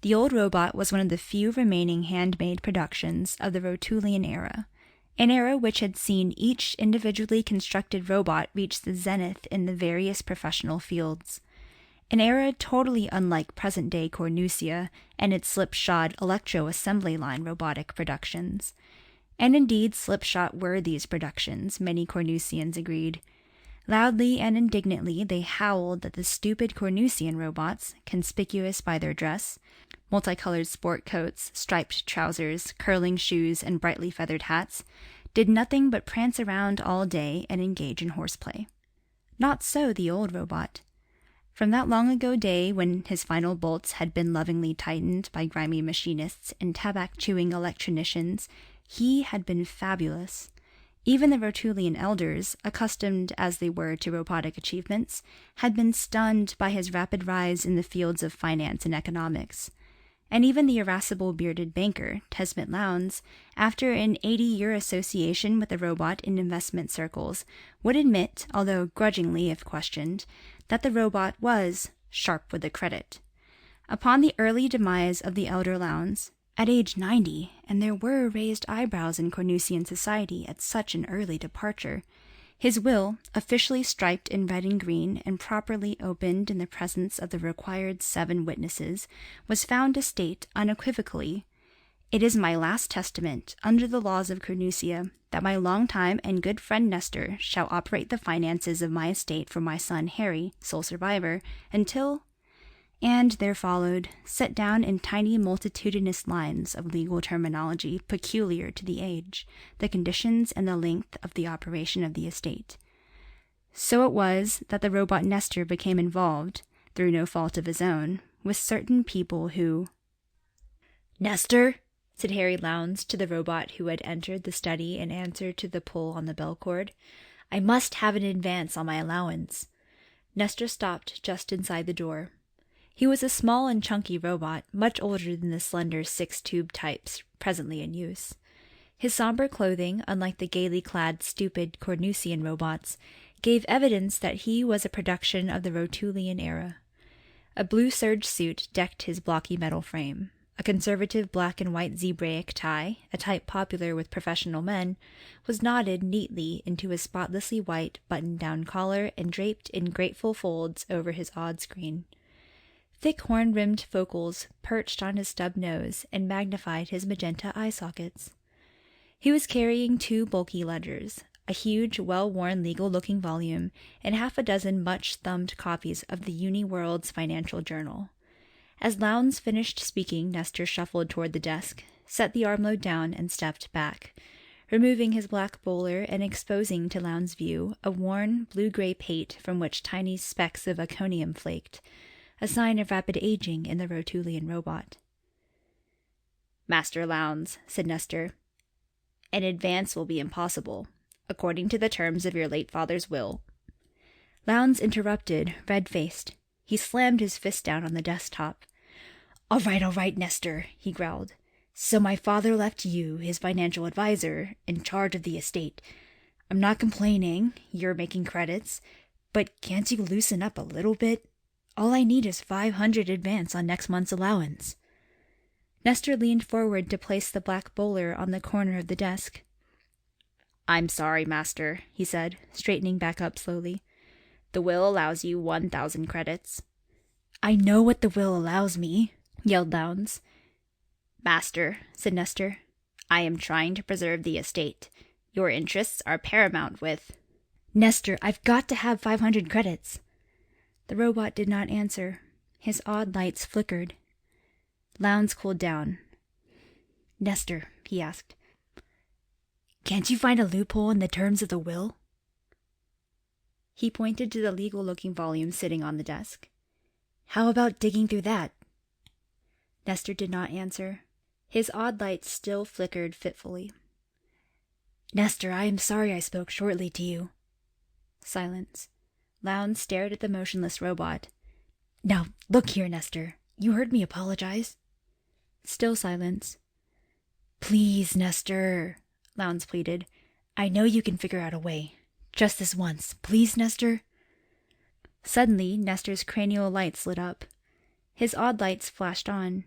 The old robot was one of the few remaining handmade productions of the Rotulian era, an era which had seen each individually constructed robot reach the zenith in the various professional fields. An era totally unlike present-day Cornusia and its slipshod electro-assembly line robotic productions. And indeed slipshod were these productions, many Cornusians agreed. Loudly and indignantly they howled that the stupid Cornusian robots, conspicuous by their dress, multicolored sport coats, striped trousers, curling shoes, and brightly feathered hats, did nothing but prance around all day and engage in horseplay. Not so the old robot. From that long-ago day when his final bolts had been lovingly tightened by grimy machinists and tabac-chewing electronicians, he had been fabulous. Even the Rotulian elders, accustomed as they were to robotic achievements, had been stunned by his rapid rise in the fields of finance and economics. And even the irascible bearded banker, Tesmet Lowndes, after an 80-year association with the robot in investment circles, would admit, although grudgingly if questioned, that the robot was sharp with the credit. Upon the early demise of the elder Lowndes, at age 90, and there were raised eyebrows in Cornusian society at such an early departure, his will, officially striped in red and green and properly opened in the presence of the required 7 witnesses, was found to state unequivocally, "It is my last testament, under the laws of Cornusia, that my long-time and good friend Nestor shall operate the finances of my estate for my son Harry, sole survivor, until—" And there followed, set down in tiny multitudinous lines of legal terminology peculiar to the age, the conditions and the length of the operation of the estate. So it was that the robot Nestor became involved, through no fault of his own, with certain people who— "Nestor," said Harry Lowndes to the robot who had entered the study in answer to the pull on the bell cord, "I must have an advance on my allowance." Nestor stopped just inside the door. He was a small and chunky robot, much older than the slender 6-tube types presently in use. His somber clothing, unlike the gaily clad, stupid Cornusian robots, gave evidence that he was a production of the Rotulian era. A blue serge suit decked his blocky metal frame. A conservative black and white zebraic tie, a type popular with professional men, was knotted neatly into his spotlessly white button-down collar and draped in grateful folds over his odd screen. Thick horn-rimmed focals perched on his stub nose and magnified his magenta eye sockets. He was carrying 2 bulky ledgers, a huge, well-worn legal-looking volume, and half a dozen much-thumbed copies of the Uni-World's Financial Journal. As Lowndes finished speaking, Nestor shuffled toward the desk, set the armload down, and stepped back, removing his black bowler and exposing to Lowndes' view a worn, blue-gray pate from which tiny specks of iconium flaked, a sign of rapid aging in the Rotulian robot. "Master Lowndes," said Nestor, "an advance will be impossible, according to the terms of your late father's will." Lowndes interrupted, red-faced. He slammed his fist down on the desktop. All right, Nestor," he growled. "So my father left you, his financial advisor, in charge of the estate. I'm not complaining, you're making credits, but can't you loosen up a little bit? All I need is 500 advance on next month's allowance." Nestor leaned forward to place the black bowler on the corner of the desk. "I'm sorry, master," he said, straightening back up slowly. "The will allows you 1,000 credits." "I know what the will allows me," yelled Lowndes. "Master," said Nestor, "I am trying to preserve the estate. Your interests are paramount with—" "Nestor, I've got to have 500 credits." The robot did not answer. His odd lights flickered. Lowndes cooled down. "Nestor," he asked, "can't you find a loophole in the terms of the will?" He pointed to the legal-looking volume sitting on the desk. "How about digging through that?" Nestor did not answer. His odd lights still flickered fitfully. "Nestor, I am sorry I spoke shortly to you." Silence. Lowndes stared at the motionless robot. "Now, look here, Nestor. You heard me apologize." Still silence. "Please, Nestor," Lowndes pleaded. "I know you can figure out a way. Just this once. Please, Nestor." Suddenly, Nestor's cranial lights lit up. His odd lights flashed on.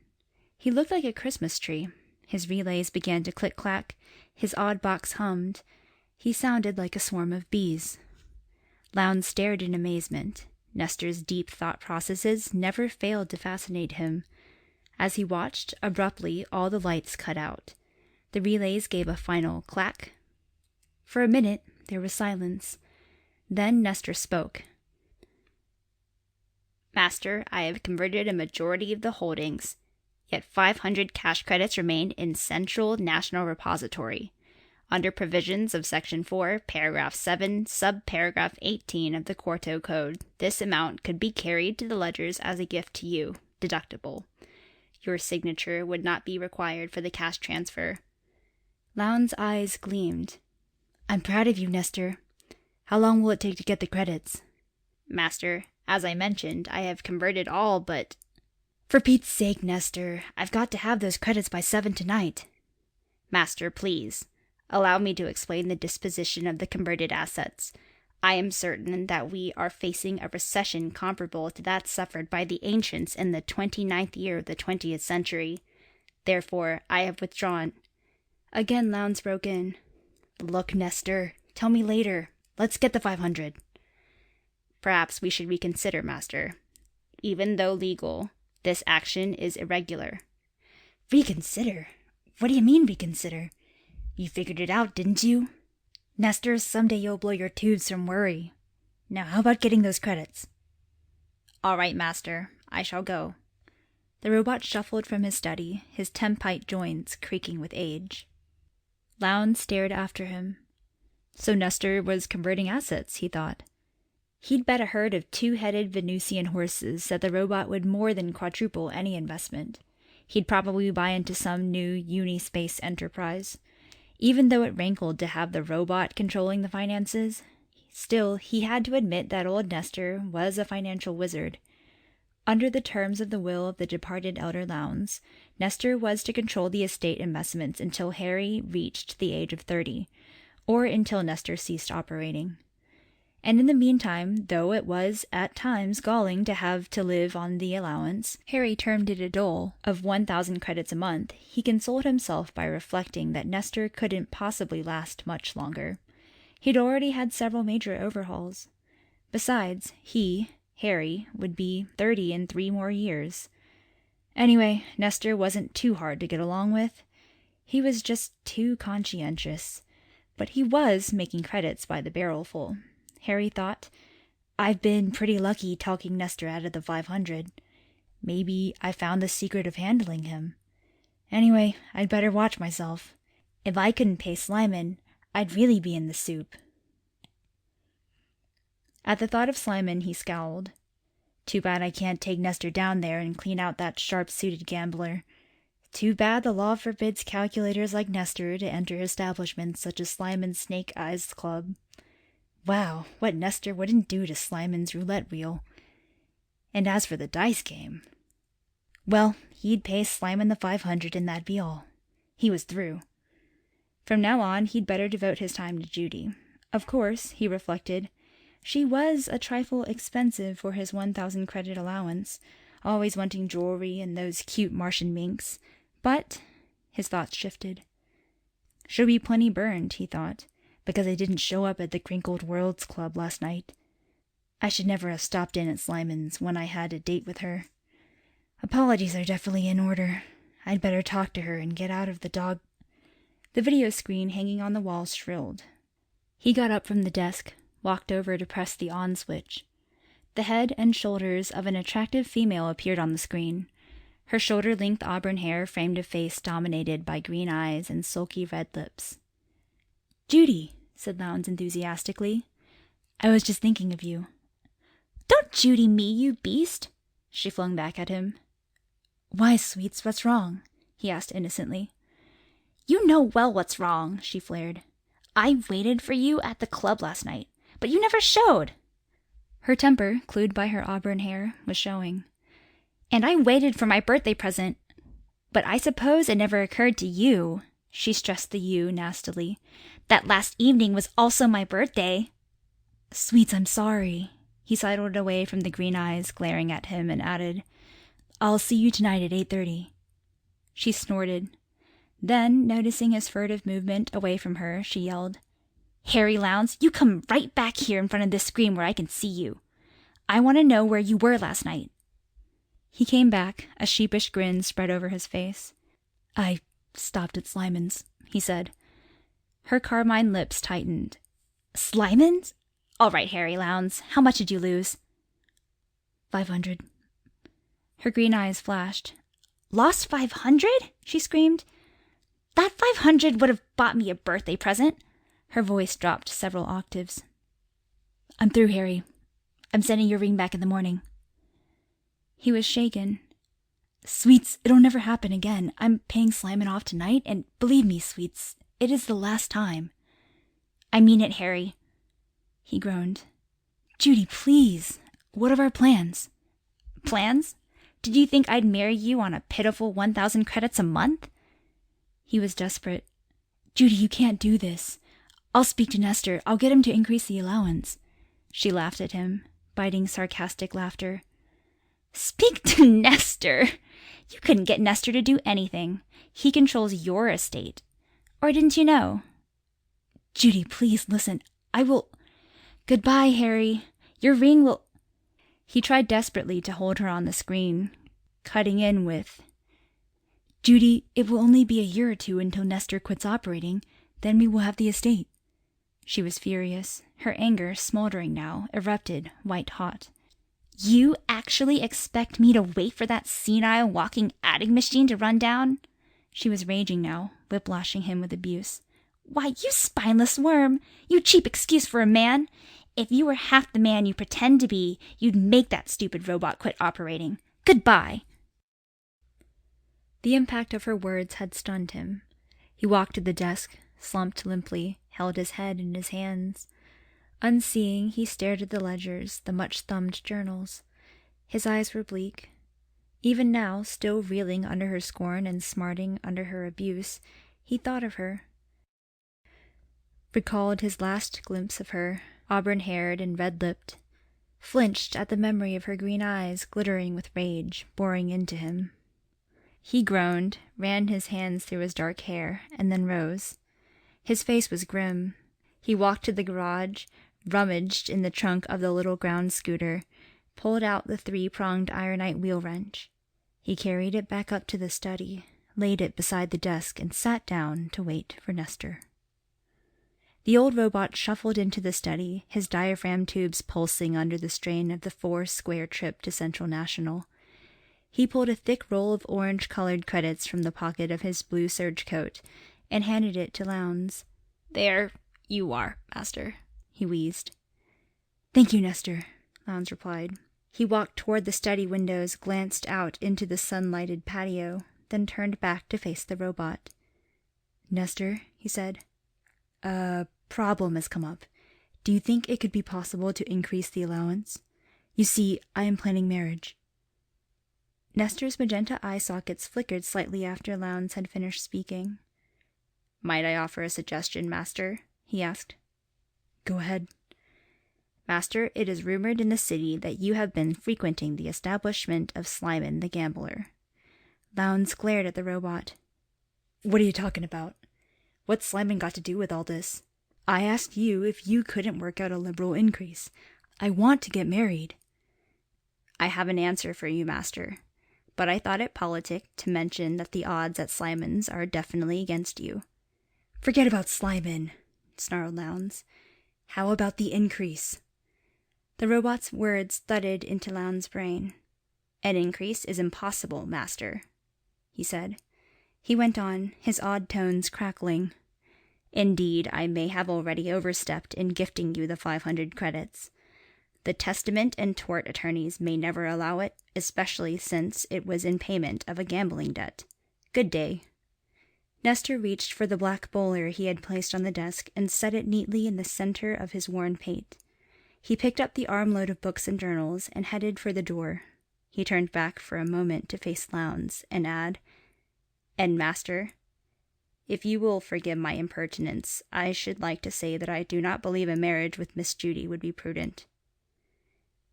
He looked like a Christmas tree. His relays began to click-clack. His odd box hummed. He sounded like a swarm of bees. Lowndes stared in amazement. Nestor's deep thought processes never failed to fascinate him. As he watched, abruptly all the lights cut out. The relays gave a final clack. For a minute, there was silence. Then Nestor spoke. Master, I have converted a majority of the holdings, yet 500 cash credits remain in Central National Repository. Under provisions of Section 4, Paragraph 7, Subparagraph 18 of the Quarto Code, this amount could be carried to the ledgers as a gift to you, deductible. Your signature would not be required for the cash transfer. Lowndes' eyes gleamed. I'm proud of you, Nestor. How long will it take to get the credits? Master, as I mentioned, I have converted all but... For Pete's sake, Nestor, I've got to have those credits by 7 tonight. Master, please. Allow me to explain the disposition of the converted assets. I am certain that we are facing a recession comparable to that suffered by the ancients in the 29th year of the 20th century. Therefore, I have withdrawn. Again Lowndes broke in. Look, Nestor, tell me later. Let's get the 500. Perhaps we should reconsider, Master. Even though legal, this action is irregular. Reconsider? What do you mean, reconsider? You figured it out, didn't you? Nestor, someday you'll blow your tubes from worry. Now how about getting those credits? All right, Master. I shall go. The robot shuffled from his study, his tempite joints creaking with age. Lowndes stared after him. So Nestor was converting assets, he thought. He'd bet a herd of 2-headed Venusian horses that the robot would more than quadruple any investment. He'd probably buy into some new uni-space enterprise. Even though it rankled to have the robot controlling the finances, still he had to admit that old Nestor was a financial wizard. Under the terms of the will of the departed elder Lowndes, Nestor was to control the estate investments until Harry reached the age of 30, or until Nestor ceased operating. And in the meantime, though it was at times galling to have to live on the allowance, Harry termed it a dole, of 1,000 credits a month, he consoled himself by reflecting that Nestor couldn't possibly last much longer. He'd already had several major overhauls. Besides, Harry, would be 30 in 3 more years. Anyway, Nestor wasn't too hard to get along with. He was just too conscientious. But he was making credits by the barrelful. Harry thought, I've been pretty lucky talking Nestor out of the 500. Maybe I found the secret of handling him. Anyway, I'd better watch myself. If I couldn't pay Slyman, I'd really be in the soup. At the thought of Slyman, he scowled. Too bad I can't take Nestor down there and clean out that sharp-suited gambler. Too bad the law forbids calculators like Nestor to enter establishments such as Slyman's Snake Eyes Club. Wow, what Nestor wouldn't do to Slyman's roulette wheel. And as for the dice game... Well, he'd pay Slyman the 500 and that'd be all. He was through. From now on, he'd better devote his time to Judy. Of course, he reflected, she was a trifle expensive for his 1,000 credit allowance, always wanting jewelry and those cute Martian minks. But his thoughts shifted. She'll be plenty burned, he thought, because I didn't show up at the Crinkled Worlds Club last night. I should never have stopped in at Slyman's when I had a date with her. Apologies are definitely in order. I'd better talk to her and get out of the dog... The video screen hanging on the wall shrilled. He got up from the desk, walked over to press the on switch. The head and shoulders of an attractive female appeared on the screen. Her shoulder-length auburn hair framed a face dominated by green eyes and sulky red lips. Judy, said Lowndes enthusiastically. I was just thinking of you. Don't Judy me, you beast, she flung back at him. Why, sweets, what's wrong? He asked innocently. You know well what's wrong, she flared. I waited for you at the club last night, but you never showed. Her temper, clued by her auburn hair, was showing. And I waited for my birthday present. But I suppose it never occurred to you, she stressed the you nastily, that last evening was also my birthday. Sweets, I'm sorry. He sidled away from the green eyes glaring at him and added, I'll see you tonight at 8:30. She snorted. Then, noticing his furtive movement away from her, she yelled, "Harry Lowndes, you come right back here in front of this screen where I can see you. I want to know where you were last night." He came back, a sheepish grin spread over his face. "I stopped at Slyman's," he said. Her carmine lips tightened. "Slyman's? All right, Harry Lowndes, how much did you lose?" 500. Her green eyes flashed. "Lost 500?" she screamed. "That 500 would have bought me a birthday present." Her voice dropped several octaves. "I'm through, Harry. I'm sending your ring back in the morning." He was shaken. "Sweets, it'll never happen again. I'm paying Slyman off tonight, and believe me, Sweets, it is the last time." "I mean it, Harry." He groaned. "Judy, please. What are our plans?" "Plans? Did you think I'd marry you on a pitiful 1,000 credits a month?" He was desperate. "Judy, you can't do this. I'll speak to Nestor. I'll get him to increase the allowance." She laughed at him, biting sarcastic laughter. "Speak to Nestor? You couldn't get Nestor to do anything. He controls your estate. Or didn't you know?" "Judy, please, listen. I will—" "Goodbye, Harry. Your ring will—" He tried desperately to hold her on the screen, cutting in with, "Judy, it will only be a year or two until Nestor quits operating. Then we will have the estate." She was furious. Her anger, smoldering now, erupted, white-hot. "You actually expect me to wait for that senile walking adding machine to run down?" She was raging now, whiplashing him with abuse. "Why, you spineless worm! You cheap excuse for a man! If you were half the man you pretend to be, you'd make that stupid robot quit operating. Goodbye!" The impact of her words had stunned him. He walked to the desk, slumped limply, held his head in his hands. Unseeing, he stared at the ledgers, the much-thumbed journals. His eyes were bleak. Even now, still reeling under her scorn and smarting under her abuse, he thought of her. Recalled his last glimpse of her, auburn-haired and red-lipped. Flinched at the memory of her green eyes glittering with rage, boring into him. He groaned, ran his hands through his dark hair, and then rose. His face was grim. He walked to the garage, rummaged in the trunk of the little ground scooter, pulled out the 3-pronged ironite wheel wrench. He carried it back up to the study, laid it beside the desk, and sat down to wait for Nestor. The old robot shuffled into the study, his diaphragm tubes pulsing under the strain of the 4-square trip to Central National. He pulled a thick roll of orange-colored credits from the pocket of his blue serge coat and handed it to Lowndes. "There you are, Master," he wheezed. "Thank you, Nestor," Lowndes replied. He walked toward the study windows, glanced out into the sun-lighted patio, then turned back to face the robot. "Nestor," he said, "a problem has come up. Do you think it could be possible to increase the allowance? You see, I am planning marriage." Nestor's magenta eye sockets flickered slightly after Lowndes had finished speaking. "Might I offer a suggestion, Master?" he asked. "Go ahead." "Master, it is rumored in the city that you have been frequenting the establishment of Slyman the gambler." Lowndes glared at the robot. "What are you talking about? What's Slyman got to do with all this? I asked you if you couldn't work out a liberal increase. I want to get married." "I have an answer for you, Master, but I thought it politic to mention that the odds at Slyman's are definitely against you." "Forget about Slyman," snarled Lowndes. "How about the increase?" The robot's words thudded into Lowndes' brain. "An increase is impossible, Master," he said. He went on, his odd tones crackling. "Indeed, I may have already overstepped in gifting you the 500 credits. The testament and tort attorneys may never allow it, especially since it was in payment of a gambling debt. Good day." Nestor reached for the black bowler he had placed on the desk and set it neatly in the center of his worn pate. He picked up the armload of books and journals and headed for the door. He turned back for a moment to face Lowndes and add, "And, Master, if you will forgive my impertinence, I should like to say that I do not believe a marriage with Miss Judy would be prudent."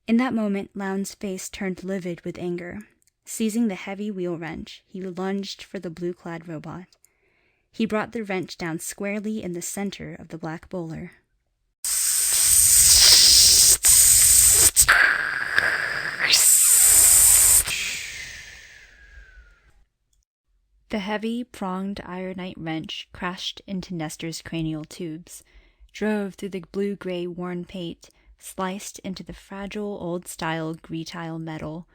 In that moment, Lowndes' face turned livid with anger. Seizing the heavy wheel wrench, he lunged for the blue-clad robot. He brought the wrench down squarely in the center of the black bowler. The heavy, pronged ironite wrench crashed into Nestor's cranial tubes, drove through the blue-gray worn pate, sliced into the fragile, old-style gretile metal,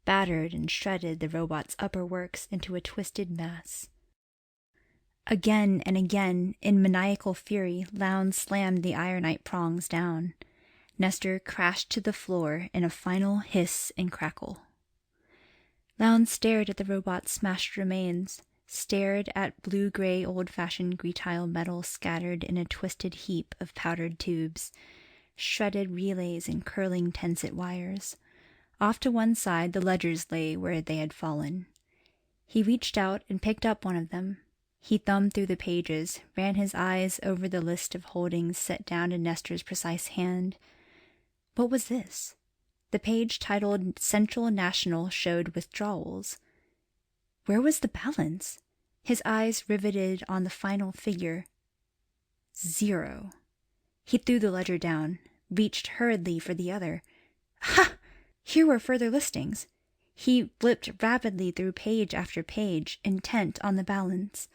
battered and shredded the robot's upper works into a twisted mass. Again and again, in maniacal fury, Lowndes slammed the ironite prongs down. Nestor crashed to the floor in a final hiss and crackle. Lowndes stared at the robot's smashed remains, stared at blue-gray old-fashioned gretile metal scattered in a twisted heap of powdered tubes, shredded relays and curling tensite wires. Off to one side the ledgers lay where they had fallen. He reached out and picked up one of them. He thumbed through the pages, ran his eyes over the list of holdings set down in Nestor's precise hand. What was this? The page titled Central National showed withdrawals. Where was the balance? His eyes riveted on the final figure. 0. He threw the ledger down, reached hurriedly for the other. Ha! Here were further listings. He flipped rapidly through page after page, intent on the balance.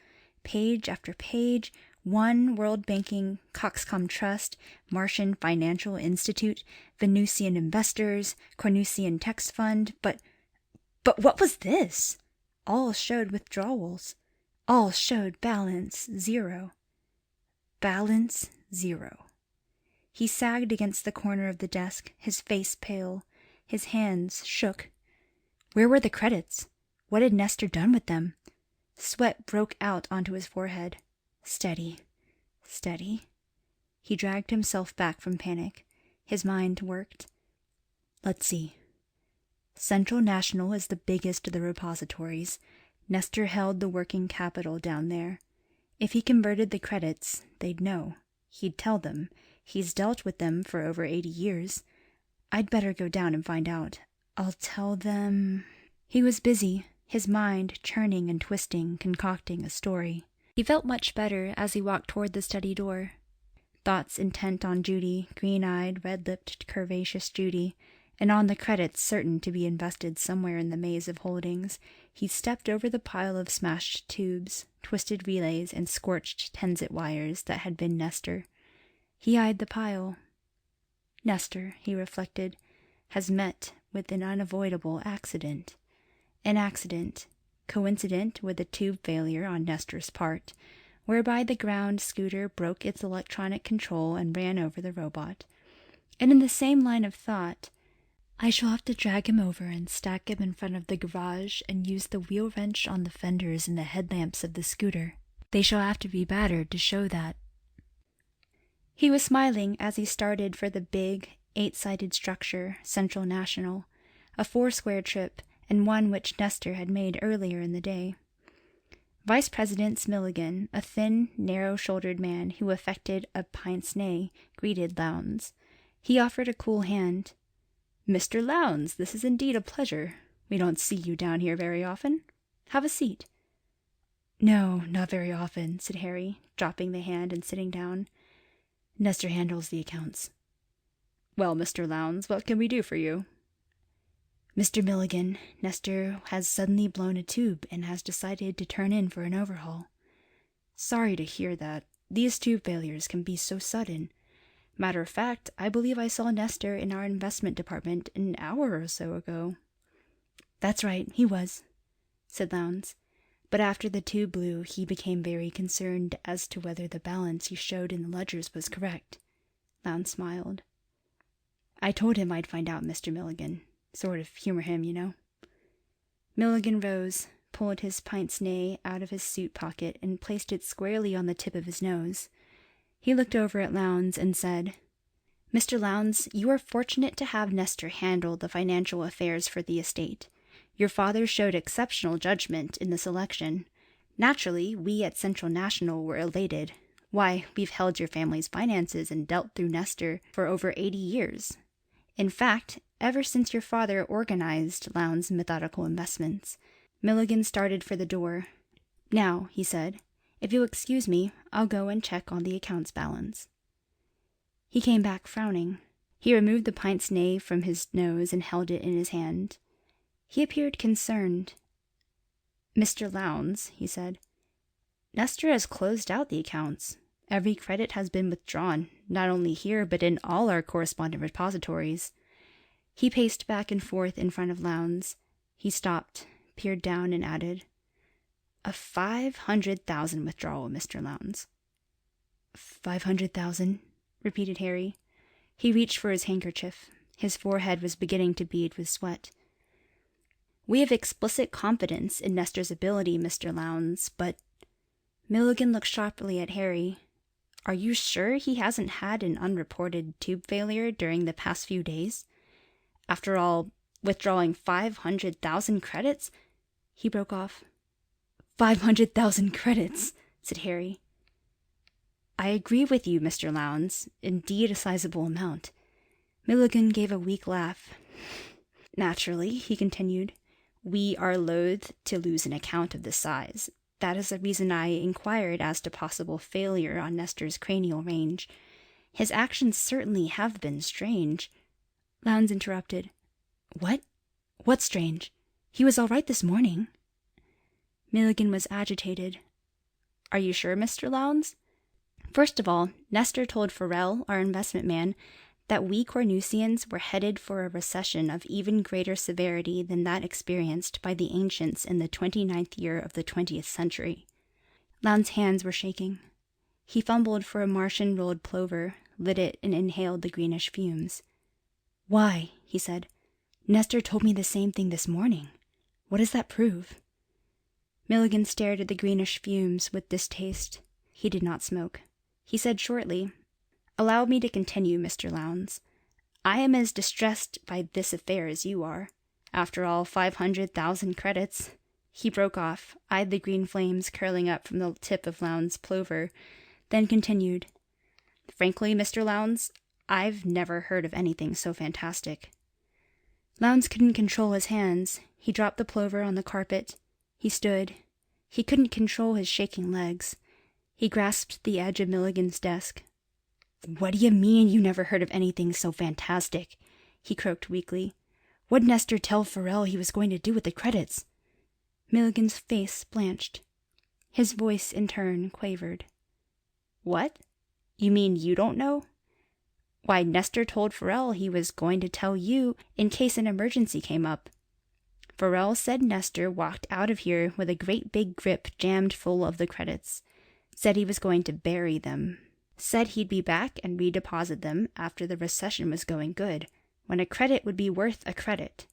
Page after page, One World Banking, Coxcom Trust, Martian Financial Institute, Venusian Investors, Cornusian Text Fund, but what was this? All showed withdrawals. All showed balance 0. Balance 0. He sagged against the corner of the desk, his face pale. His hands shook. Where were the credits? What had Nestor done with them? Sweat broke out onto his forehead. Steady. Steady. He dragged himself back from panic. His mind worked. Let's see. Central National is the biggest of the repositories. Nestor held the working capital down there. If he converted the credits, they'd know. He'd tell them. He's dealt with them for over 80 years. I'd better go down and find out. I'll tell them... He was busy, his mind churning and twisting, concocting a story. He felt much better as he walked toward the study door. Thoughts intent on Judy, green-eyed, red-lipped, curvaceous Judy, and on the credits certain to be invested somewhere in the maze of holdings, he stepped over the pile of smashed tubes, twisted relays, and scorched tensite wires that had been Nestor. He eyed the pile. Nestor, he reflected, has met with an unavoidable accident. An accident, coincident with a tube failure on Nestor's part, whereby the ground scooter broke its electronic control and ran over the robot. And in the same line of thought, I shall have to drag him over and stack him in front of the garage and use the wheel wrench on the fenders and the headlamps of the scooter. They shall have to be battered to show that. He was smiling as he started for the big, 8-sided structure, Central National, a 4-square trip, and one which Nestor had made earlier in the day. Vice President Smilligan, a thin, narrow-shouldered man who affected a pince-nez, greeted Lowndes. He offered a cool hand. "Mr. Lowndes, this is indeed a pleasure. We don't see you down here very often. Have a seat." "No, not very often," said Harry, dropping the hand and sitting down. "Nestor handles the accounts." "Well, Mr. Lowndes, what can we do for you?" "Mr. Milligan, Nestor has suddenly blown a tube and has decided to turn in for an overhaul." "Sorry to hear that. These tube failures can be so sudden. Matter of fact, I believe I saw Nestor in our investment department an hour or so ago." "That's right, he was," said Lowndes. But after the tube blew, he became very concerned as to whether the balance he showed in the ledgers was correct. Lowndes smiled. "I told him I'd find out, Mr. Milligan. Sort of humor him, you know." Milligan rose, pulled his pince-nez out of his suit pocket, and placed it squarely on the tip of his nose. He looked over at Lowndes and said, "Mr. Lowndes, you are fortunate to have Nestor handle the financial affairs for the estate. Your father showed exceptional judgment in the selection. Naturally, we at Central National were elated. Why, we've held your family's finances and dealt through Nestor for over 80 years. In fact, ever since your father organized Lowndes' methodical investments. Milligan started for the door. Now, he said, if you'll excuse me, I'll go and check on the accounts balance. He came back frowning. He removed the pince-nez from his nose and held it in his hand. He appeared concerned. Mr. Lowndes, he said, Nestor has closed out the accounts. Every credit has been withdrawn, not only here, but in all our correspondent repositories. He paced back and forth in front of Lowndes. He stopped, peered down, and added, a 500,000 withdrawal, Mr. Lowndes. 500,000, repeated Harry. He reached for his handkerchief. His forehead was beginning to bead with sweat. We have explicit confidence in Nestor's ability, Mr. Lowndes, but... Milligan looked sharply at Harry. Are you sure he hasn't had an unreported tube failure during the past few days? After all, withdrawing 500,000 credits? He broke off. 500,000 credits, said Harry. I agree with you, Mr. Lowndes. Indeed a sizable amount. Milligan gave a weak laugh. Naturally, he continued, we are loath to lose an account of this size. That is the reason I inquired as to possible failure on Nestor's cranial range. His actions certainly have been strange. Lowndes interrupted. What? What's strange? He was all right this morning. Milligan was agitated. Are you sure, Mr. Lowndes? First of all, Nestor told Farrell, our investment man, that we Cornusians were headed for a recession of even greater severity than that experienced by the ancients in the 29th year of the 20th century. Lowndes' hands were shaking. He fumbled for a Martian rolled plover, lit it, and inhaled the greenish fumes. Why, he said, Nestor told me the same thing this morning. What does that prove? Milligan stared at the greenish fumes with distaste. He did not smoke. He said shortly, Allow me to continue, Mr. Lowndes. I am as distressed by this affair as you are. After all, 500,000 credits. He broke off, eyed the green flames curling up from the tip of Lowndes' plover, then continued, Frankly, Mr. Lowndes, I've never heard of anything so fantastic. Lowndes couldn't control his hands. He dropped the plover on the carpet. He stood. He couldn't control his shaking legs. He grasped the edge of Milligan's desk. What do you mean you never heard of anything so fantastic? He croaked weakly. What'd Nestor tell Farrell he was going to do with the credits? Milligan's face blanched. His voice, in turn, quavered. What? You mean you don't know? Why, Nestor told Farrell he was going to tell you in case an emergency came up. Farrell said Nestor walked out of here with a great big grip jammed full of the credits. Said he was going to bury them. Said he'd be back and redeposit them after the recession was going good, when a credit would be worth a credit.